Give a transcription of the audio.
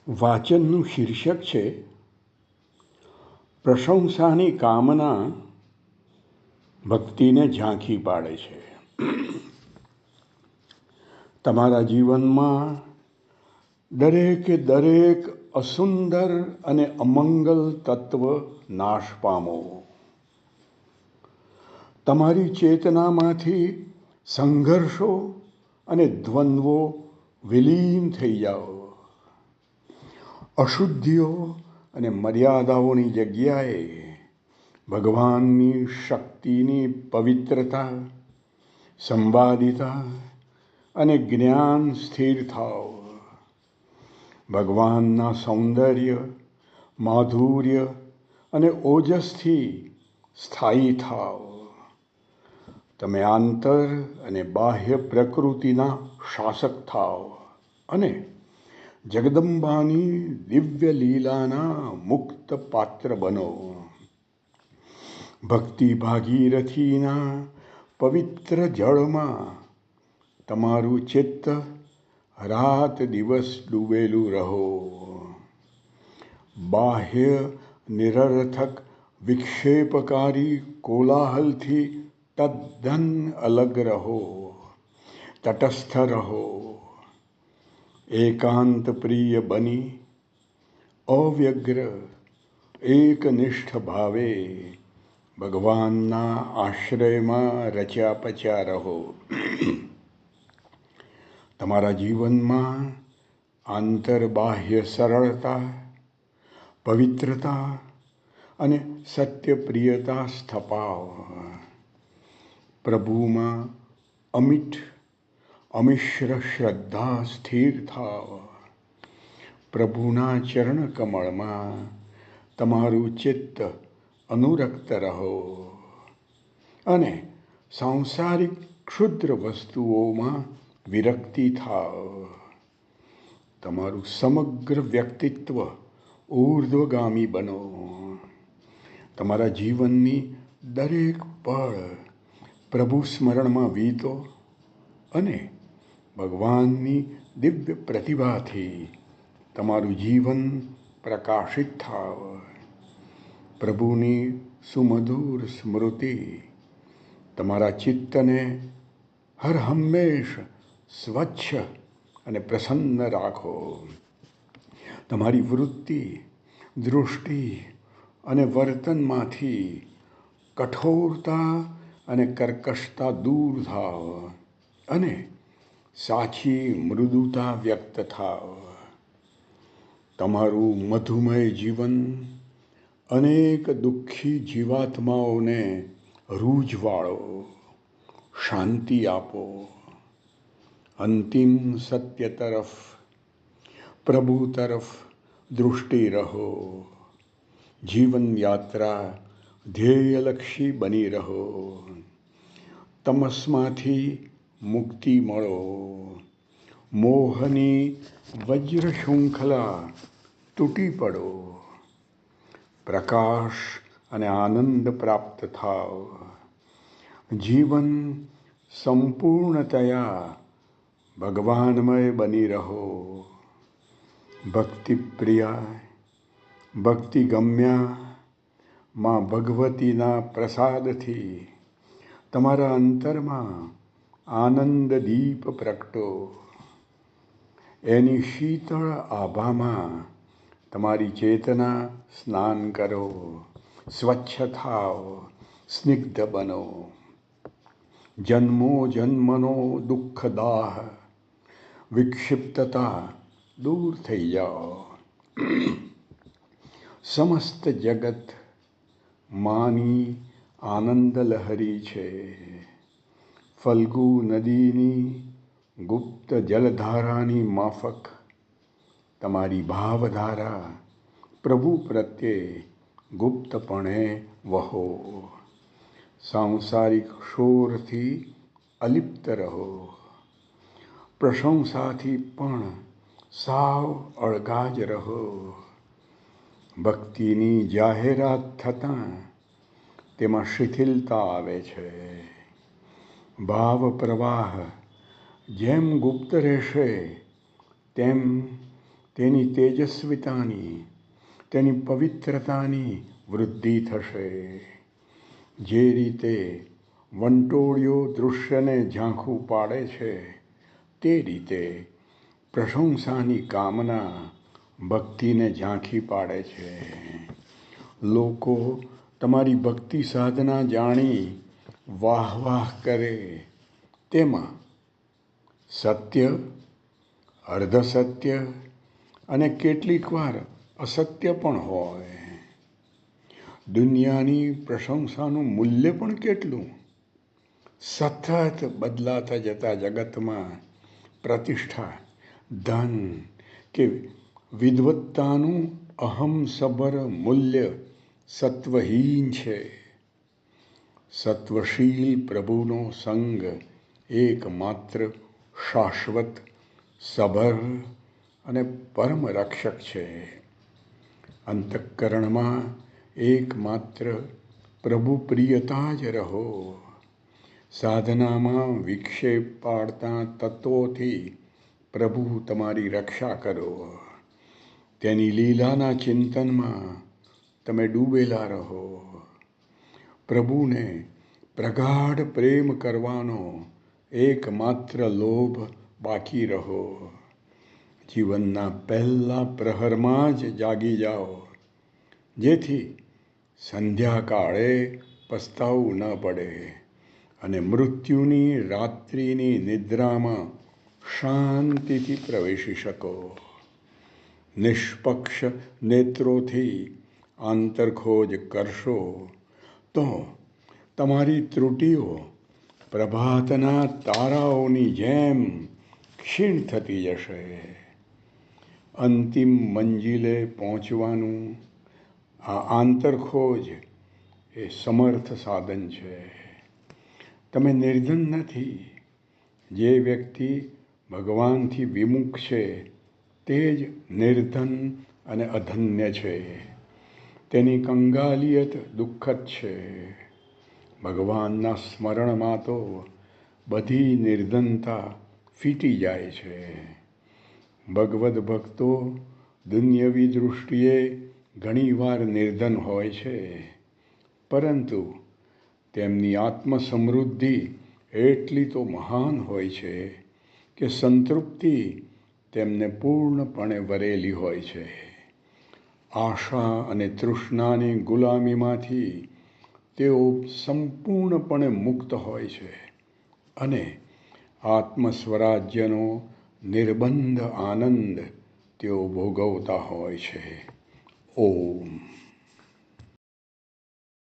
વાચનનું શીર્ષક છે પ્રશંસાની કામના ભક્તિને ઝાંખી પાડે છે. તમારા જીવનમાં દરેક અસુંદર અને અમંગલ તત્વ નાશ પામો. તમારી ચેતનામાંથી સંઘર્ષો અને દ્વંદ્વો વિલીન થઈ જાઓ. અશુદ્ધિઓ અને મર્યાદાઓની જગ્યાએ ભગવાનની શક્તિની પવિત્રતા, સંવાદિતા અને જ્ઞાન સ્થિર થાઓ. ભગવાનના સૌંદર્ય, માધુર્ય અને ઓજસથી સ્થાયી થાઓ. તમે આંતર અને બાહ્ય પ્રકૃતિના શાસક થાઓ અને જગદંબાની દિવ્ય લીલાના મુક્ત પાત્ર બનો. ભક્તિ ભાગીરથીના પવિત્ર જળમાં તમારું ચિત્ત રાત દિવસ ડૂબેલું રહો. બાહ્ય નિરર્થક વિક્ષેપકારી કોલાહલથી તદ્દન અલગ રહો. તટસ્થ રહો. એકાંત પ્રિય બની અવ્યગ્ર એકનિષ્ઠ ભાવે ભગવાનના આશ્રયમાં રચ્યા પચ્યા રહો. તમારા જીવનમાં આંતરબાહ્ય સરળતા, પવિત્રતા અને સત્યપ્રિયતા સ્થપાવો. પ્રભુમાં અમિશ્ર શ્રદ્ધા સ્થિર થાઓ. પ્રભુના ચરણ કમળમાં તમારું ચિત્ત અનુરક્ત રહો અને સાંસારિક ક્ષુદ્ર વસ્તુઓમાં વિરક્તિ થાઓ. તમારું સમગ્ર વ્યક્તિત્વ ઊર્ધ્વગામી બનો. તમારા જીવનની દરેક પળ પ્રભુ સ્મરણમાં વીતો અને ભગવાનની દિવ્ય પ્રતિભાથી તમારું જીવન પ્રકાશિત થાવ. પ્રભુની સુમધુર સ્મૃતિ તમારા ચિત્તને હર હંમેશ સ્વચ્છ અને પ્રસન્ન રાખો. તમારી વૃત્તિ, દૃષ્ટિ અને વર્તનમાંથી કઠોરતા અને કર્કશતા દૂર થાવ અને સાચી મૃદુતા વ્યક્ત થાવ. તમારું મધુમય જીવન અનેક દુઃખી જીવાત્માઓને રૂઝવાળો, શાંતિ આપો. અંતિમ સત્ય તરફ, પ્રભુ તરફ દૃષ્ટિ રહો. જીવન યાત્રા ધ્યેયલક્ષી બની રહો. તમસમાંથી મુક્તિ મળો. મોહની વજ્ર શૃંખલા તૂટી પડો. પ્રકાશ અને આનંદ પ્રાપ્ત થાવ. જીવન સંપૂર્ણતયા ભગવાનમય બની રહો. ભક્તિપ્રિયા, ભક્તિગમ્યા માં ભગવતીના પ્રસાદથી તમારા અંતરમાં આનંદ દીપ પ્રગટો. એની શીતળ આભામાં તમારી ચેતના સ્નાન કરો. સ્વચ્છ થાવ, સ્નિગ્ધ બનો. જન્મો જન્મનો દુઃખદાહ, વિક્ષિપ્તતા દૂર થઈ જાઓ. સમસ્ત જગત માની આનંદ લહરી છે. ફલ્ગુ નદીની ગુપ્ત જલધારાની માફક તમારી ભાવધારા પ્રભુ પ્રત્યે ગુપ્તપણે વહો. સાંસારિક શોરથી અલિપ્ત રહો. પ્રશંસાથી પણ સાવ અળગા જ રહો. ભક્તિની જાહેરાત થતાં તેમાં શિથિલતા આવે છે. ભાવ પ્રવાહ જેમ ગુપ્ત રહેશે તેમ તેની તેજસ્વીતાની, તેની પવિત્રતાની વૃદ્ધિ થશે. જે રીતે વંટોળિયો દૃશ્યને ઝાંખું પાડે છે, તે રીતે પ્રશંસાની કામના ભક્તિને ઝાંખી પાડે છે. લોકો તમારી ભક્તિ સાધના જાણી વાહ વાહ કરે, તેમાં સત્ય, અર્ધસત્ય અને કેટલીક વાર અસત્ય પણ હોય. દુનિયાની પ્રશંસાનું મૂલ્ય પણ કેટલું? સતત બદલાતા જતા જગતમાં પ્રતિષ્ઠા, ધન કે વિદ્વત્તાનું અહંસભર મૂલ્ય સત્વહીન છે. સત્વશીલ પ્રભુનો સંગ એકમાત્ર શાશ્વત, સભર અને પરમ રક્ષક છે. અંતઃકરણમાં એકમાત્ર પ્રભુ પ્રિયતા જ રહો. સાધનામાં વિક્ષેપ પાડતા તત્વોથી પ્રભુ તમારી રક્ષા કરો. તેની લીલાના ચિંતનમાં તમે ડૂબેલા રહો. પ્રભુને પ્રગાઢ પ્રેમ કરવાનો એકમાત્ર લોભ બાકી રહો. જીવનના પહેલા પ્રહરમાં જ જાગી જાઓ, જેથી સંધ્યાકાળે પસ્તાવું ન પડે અને મૃત્યુની રાત્રિની નિદ્રામાં શાંતિથી પ્રવેશી શકો. નિષ્પક્ષ નેત્રોથી આંતરખોજ કરશો તો તમારી ત્રુટિઓ પ્રભાતના તારાઓની જેમ ક્ષીણ થતી જશે. અંતિમ મંજિલે પહોંચવાનું આ આંતરખોજ એ સમર્થ સાધન છે. તમે નિર્ધન નથી. જે વ્યક્તિ ભગવાનથી વિમુખ છે, તે જ નિર્ધન અને અધન્ય છે. તેની કંગાલિયત દુઃખદ છે. ભગવાનના સ્મરણમાં તો બધી નિર્ધનતા ફીટી જાય છે. ભગવદ્ ભક્તો દુન્યવી દૃષ્ટિએ ઘણીવાર નિર્ધન હોય છે, પરંતુ તેમની આત્મસમૃદ્ધિ એટલી તો મહાન હોય છે કે સંતૃપ્તિ તેમને પૂર્ણપણે વરેલી હોય છે. આશા અને તૃષ્ણાની ગુલામીમાંથી તેઓ સંપૂર્ણપણે મુક્ત હોય છે અને આત્મસ્વરાજ્યનો નિર્બંધ આનંદ તેઓ ભોગવતા હોય છે. ઓમ.